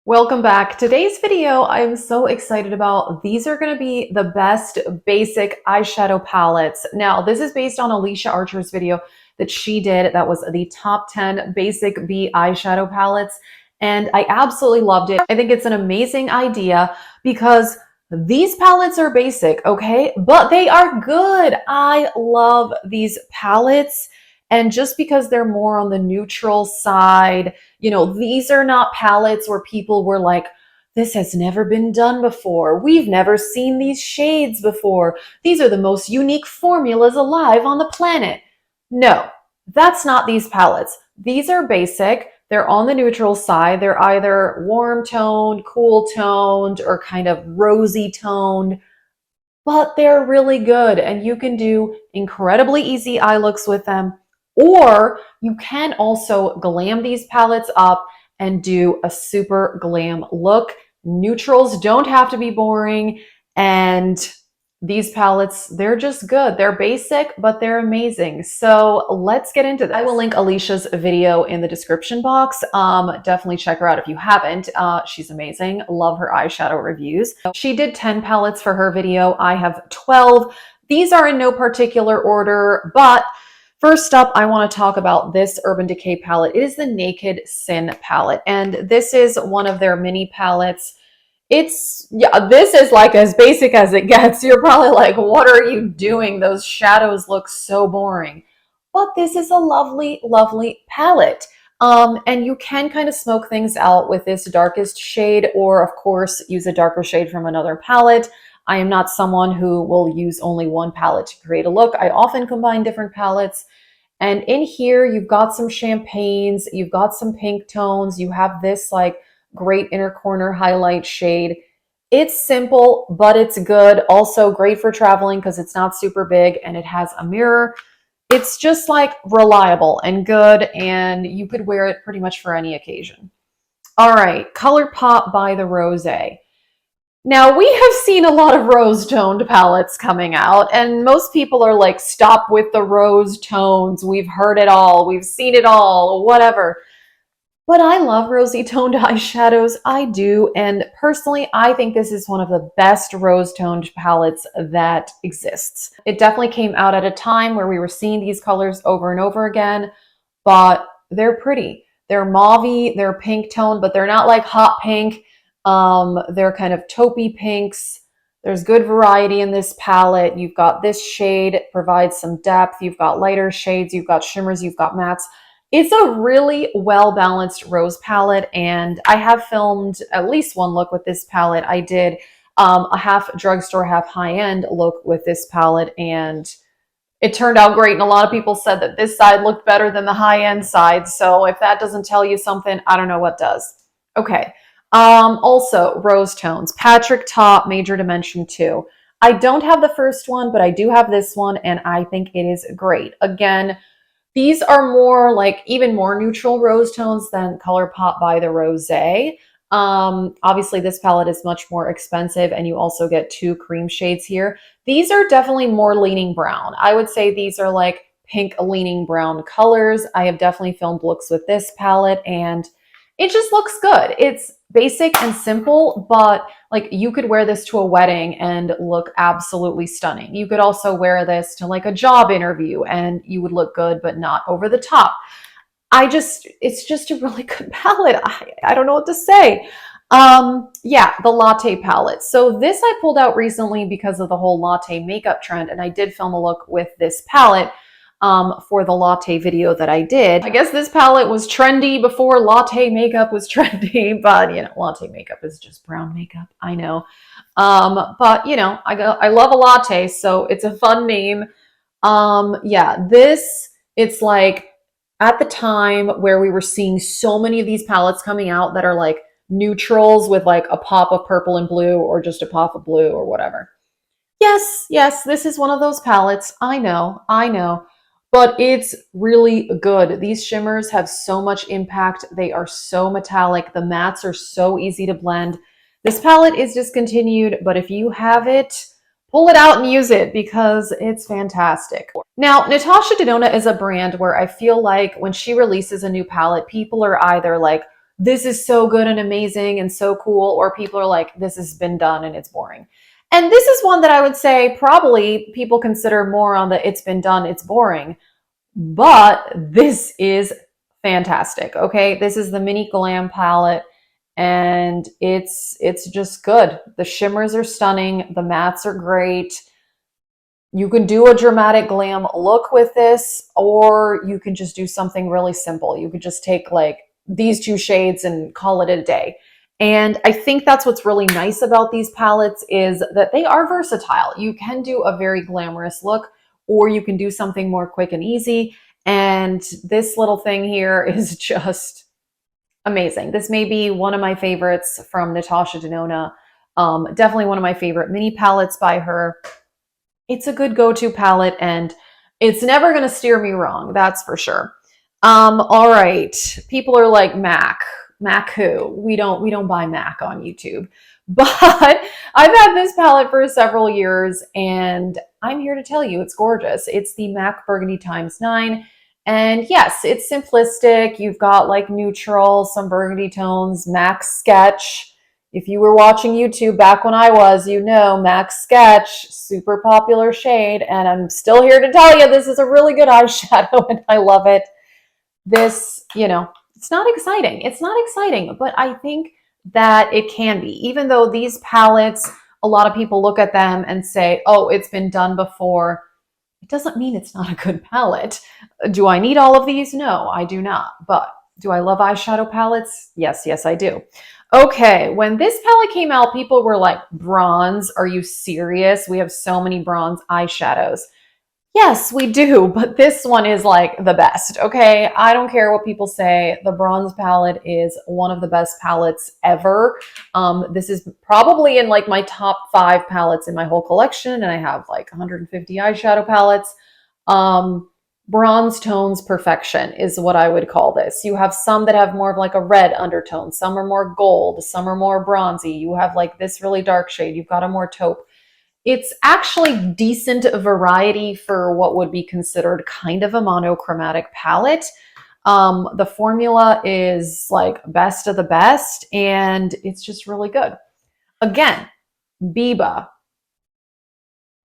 Welcome back. Today's video I'm so excited about. These are going to be the best basic eyeshadow palettes. Now, this is based on Alicia Archer's video that she did. That was the top 10 basic B eyeshadow palettes. And I absolutely loved it. I think it's an amazing idea because these palettes are basic, okay? But they are good. I love these palettes. And just because they're more on the neutral side, these are not palettes where people were like, this has never been done before. We've never seen these shades before. These are the most unique formulas alive on the planet. No, that's not these palettes. These are basic. They're on the neutral side. They're either warm toned, cool toned, or kind of rosy toned, but they're really good. And you can do incredibly easy eye looks with them. Or you can also glam these palettes up and do a super glam look. Neutrals don't have to be boring. And these palettes, they're just good. They're basic, but they're amazing. So let's get into this. I will link Alicia's video in the description box. Definitely check her out if you haven't. She's amazing. Love her eyeshadow reviews. She did 10 palettes for her video. I have 12. These are in no particular order, but first up, I want to talk about this Urban Decay palette. It is the Naked Sin palette, and this is one of their mini palettes. This is like as basic as it gets. You're probably like, what are you doing? Those shadows look so boring. But this is a lovely, lovely palette. And you can kind of smoke things out with this darkest shade, or of course, use a darker shade from another palette. I am not someone who will use only one palette to create a look. I often combine different palettes. And in here, you've got some champagnes, you've got some pink tones, you have this like great inner corner highlight shade. It's simple, but it's good. Also great for traveling because it's not super big and it has a mirror. It's just like reliable and good, and you could wear it pretty much for any occasion. All right, ColourPop by the Rosé. Now, we have seen a lot of rose-toned palettes coming out, and most people are like, stop with the rose tones. We've heard it all. We've seen it all, whatever. But I love rosy-toned eyeshadows. I do, and personally, I think this is one of the best rose-toned palettes that exists. It definitely came out at a time where we were seeing these colors over and over again, but they're pretty. They're mauvey, they're pink toned, but they're not like hot pink. They're kind of taupey pinks. There's good variety in this palette. You've got this shade, it provides some depth. You've got lighter shades, you've got shimmers, you've got mattes. It's a really well-balanced rose palette, and I have filmed at least one look with this palette. I did a half drugstore, half high-end look with this palette, and it turned out great. And a lot of people said that this side looked better than the high-end side. So if that doesn't tell you something, I don't know what does. Okay. Also, rose tones. Patrick Ta Major Dimension 2. I don't have the first one, but I do have this one, and I think it is great. Again, these are more like even more neutral rose tones than ColourPop by the Rosé. Obviously, this palette is much more expensive, and you also get 2 cream shades here. These are definitely more leaning brown. I would say these are like pink leaning brown colors. I have definitely filmed looks with this palette, and it just looks good. It's basic and simple, but like you could wear this to a wedding and look absolutely stunning. You could also wear this to like a job interview and you would look good, but not over the top. It's just a really good palette. I don't know what to say. Yeah, the latte palette. So this I pulled out recently because of the whole latte makeup trend, and I did film a look with this palette for the latte video that I did. I guess this palette was trendy before latte makeup was trendy, but latte makeup is just brown makeup, I know. But I love a latte, so it's a fun name. Yeah, it's like at the time where we were seeing so many of these palettes coming out that are like neutrals with like a pop of purple and blue, or just a pop of blue or whatever. Yes, this is one of those palettes. I know. But it's really good. These shimmers have so much impact. They are so metallic. The mattes are so easy to blend. This palette is discontinued, but if you have it, pull it out and use it because it's fantastic. Now, Natasha Denona is a brand where I feel like when she releases a new palette, people are either like this is so good and amazing and so cool, or people are like, this has been done and it's boring. And this is one that I would say probably people consider more on the it's been done, it's boring. But this is fantastic. Okay, this is the mini glam palette, and it's just good. The shimmers are stunning, the mattes are great. You can do a dramatic glam look with this, or you can just do something really simple. You could just take like these two shades and call it a day. And I think that's what's really nice about these palettes is that they are versatile. You can do a very glamorous look, or you can do something more quick and easy. And this little thing here is just amazing. This may be one of my favorites from Natasha Denona. Definitely one of my favorite mini palettes by her. It's a good go-to palette, and it's never going to steer me wrong. That's for sure. All right. People are like, Mac who? We don't buy Mac on YouTube. But I've had this palette for several years, and I'm here to tell you it's gorgeous. It's the MAC Burgundy x9. And yes, it's simplistic. You've got like neutral, some burgundy tones, MAC Sketch. If you were watching YouTube back when I was, you know, MAC Sketch, super popular shade. And I'm still here to tell you this is a really good eyeshadow and I love it. This, you know, it's not exciting. It's not exciting, but I think that it can be. Even though these palettes, a lot of people look at them and say, oh, it's been done before. It doesn't mean it's not a good palette. Do I need all of these? No, I do not. But do I love eyeshadow palettes? Yes, yes, I do. Okay, when this palette came out, people were like, bronze? Are you serious? We have so many bronze eyeshadows. Yes, we do, but this one is like the best, okay? I don't care what people say. The bronze palette is one of the best palettes ever. This is probably in like my top 5 palettes in my whole collection, and I have like 150 eyeshadow palettes. Bronze tones perfection is what I would call this. You have some that have more of like a red undertone. Some are more gold. Some are more bronzy. You have like this really dark shade. You've got a more taupe. It's actually decent variety for what would be considered kind of a monochromatic palette. The formula is like best of the best, and it's just really good. Again, Biba.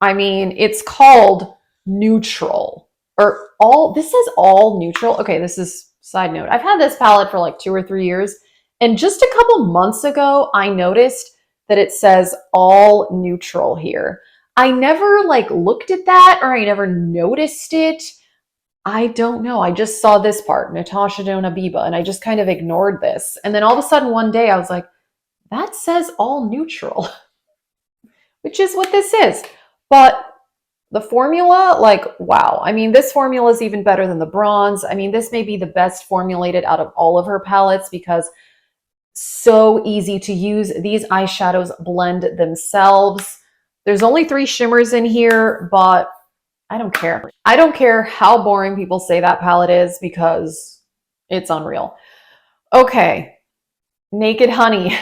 I mean, it's called neutral or all. This is all neutral. Okay, this is side note. I've had this palette for like 2 or 3 years, and just a couple months ago, I noticed that it says all neutral here. I never like looked at that, or I never noticed it. I don't know. I just saw this part, Natasha Denona Biba, and I just kind of ignored this. And then all of a sudden one day I was like, that says all neutral, which is what this is. But the formula, like, wow. I mean, this formula is even better than the bronze. I mean, this may be the best formulated out of all of her palettes because so easy to use. These eyeshadows blend themselves. There's only 3 shimmers in here, but I don't care. I don't care how boring people say that palette is because it's unreal. Okay, Naked Honey.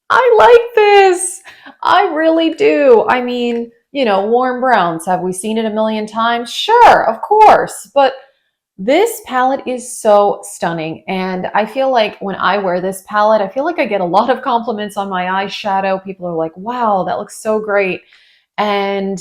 I like this. I really do. I mean, you know, warm browns. Have we seen it a million times? Sure, of course. But this palette is so stunning. And I feel like when I wear this palette, I feel like I get a lot of compliments on my eyeshadow. People are like, wow, that looks so great. And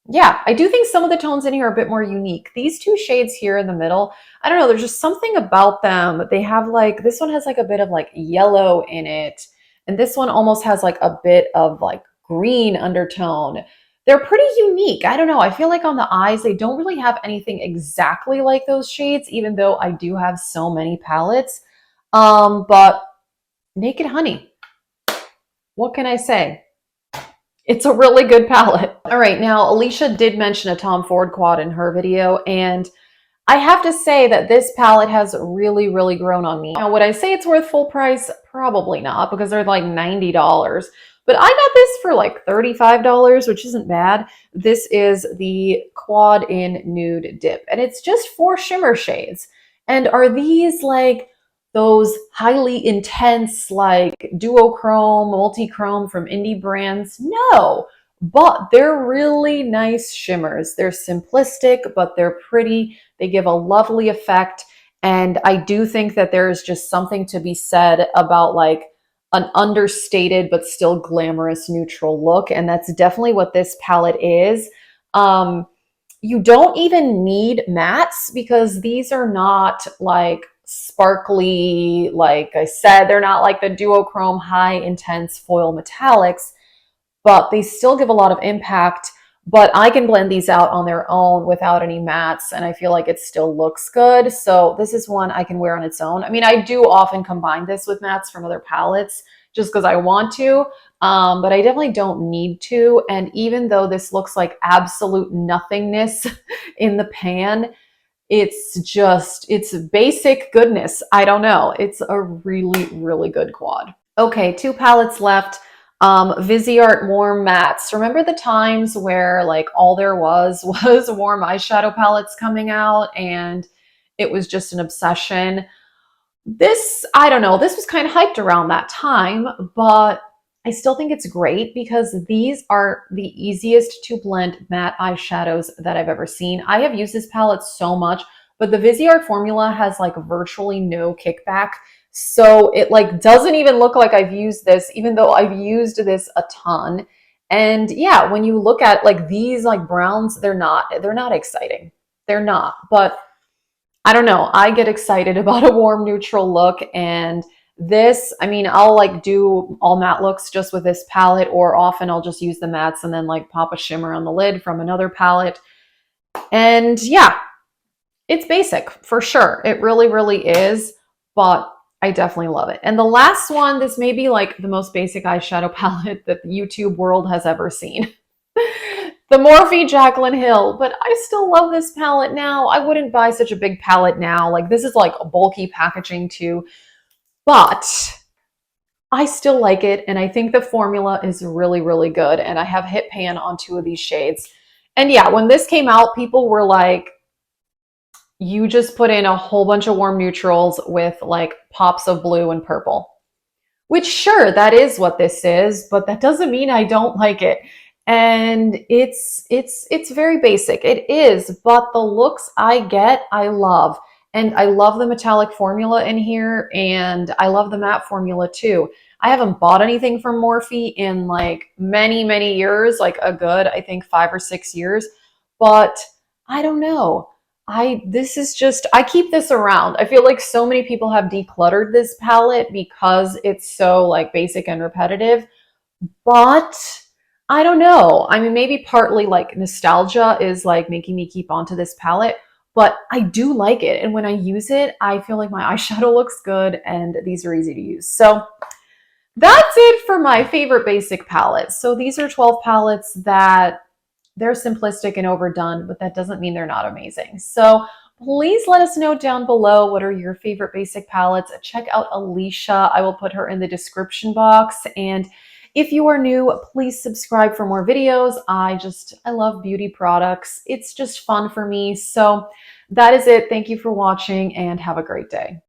yeah, I do think some of the tones in here are a bit more unique. These 2 shades here in the middle, I don't know, there's just something about them. They have like, this one has like a bit of like yellow in it. And this one almost has like a bit of like green undertone. They're pretty unique. I don't know. I feel like on the eyes, they don't really have anything exactly like those shades, even though I do have so many palettes. But Naked Honey, what can I say? It's a really good palette. All right, now Alicia did mention a Tom Ford quad in her video, and I have to say that this palette has really, really grown on me. Now, would I say it's worth full price? Probably not, because they're like $90. But I got this for like $35, which isn't bad. This is the Quad in Nude Dip, and it's just 4 shimmer shades. And are these like those highly intense, like duochrome, multi-chrome from indie brands? No, but they're really nice shimmers. They're simplistic, but they're pretty. They give a lovely effect. And I do think that there is just something to be said about like an understated but still glamorous neutral look. And that's definitely what this palette is. Um, you don't even need mattes because these are not like sparkly, like I said, they're not like the duochrome high intense foil metallics, but they still give a lot of impact. But I can blend these out on their own without any mattes, and I feel like it still looks good. So this is one I can wear on its own. I mean, I do often combine this with mattes from other palettes just because I want to, but I definitely don't need to. And even though this looks like absolute nothingness in the pan, it's basic goodness. I don't know. It's a really, really good quad. Okay, two palettes left. Viseart warm mattes. Remember the times where like all there was warm eyeshadow palettes coming out and it was just an obsession? This, I don't know, this was kind of hyped around that time, but I still think it's great because these are the easiest to blend matte eyeshadows that I've ever seen. I have used this palette so much, but the Viseart formula has like virtually no kickback. So it like doesn't even look like I've used this, even though I've used this a ton. And yeah, when you look at like these like browns, they're not exciting. They're not, but I don't know. I get excited about a warm neutral look, and this, I mean, I'll like do all matte looks just with this palette, or often I'll just use the mattes and then like pop a shimmer on the lid from another palette. And yeah, it's basic for sure. It really, really is, but I definitely love it. And the last one, this may be like the most basic eyeshadow palette that the YouTube world has ever seen. The Morphe Jaclyn Hill, but I still love this palette now. I wouldn't buy such a big palette now. Like this is like a bulky packaging too, but I still like it. And I think the formula is really, really good. And I have hit pan on two of these shades. And yeah, when this came out, people were like, you just put in a whole bunch of warm neutrals with like pops of blue and purple. Which sure, that is what this is, but that doesn't mean I don't like it. And it's very basic. It is, but the looks I get, I love. And I love the metallic formula in here, and I love the matte formula too. I haven't bought anything from Morphe in like many, many years, like a good, I think 5 or 6 years. But I don't know. This is just, I keep this around. I feel like so many people have decluttered this palette because it's so like basic and repetitive, but I don't know. I mean, maybe partly like nostalgia is like making me keep onto this palette, but I do like it. And when I use it, I feel like my eyeshadow looks good and these are easy to use. So that's it for my favorite basic palettes. So these are 12 palettes that they're simplistic and overdone, but that doesn't mean they're not amazing. So please let us know down below what are your favorite basic palettes. Check out Alicia. I will put her in the description box. And if you are new, please subscribe for more videos. I love beauty products. It's just fun for me. So that is it. Thank you for watching and have a great day.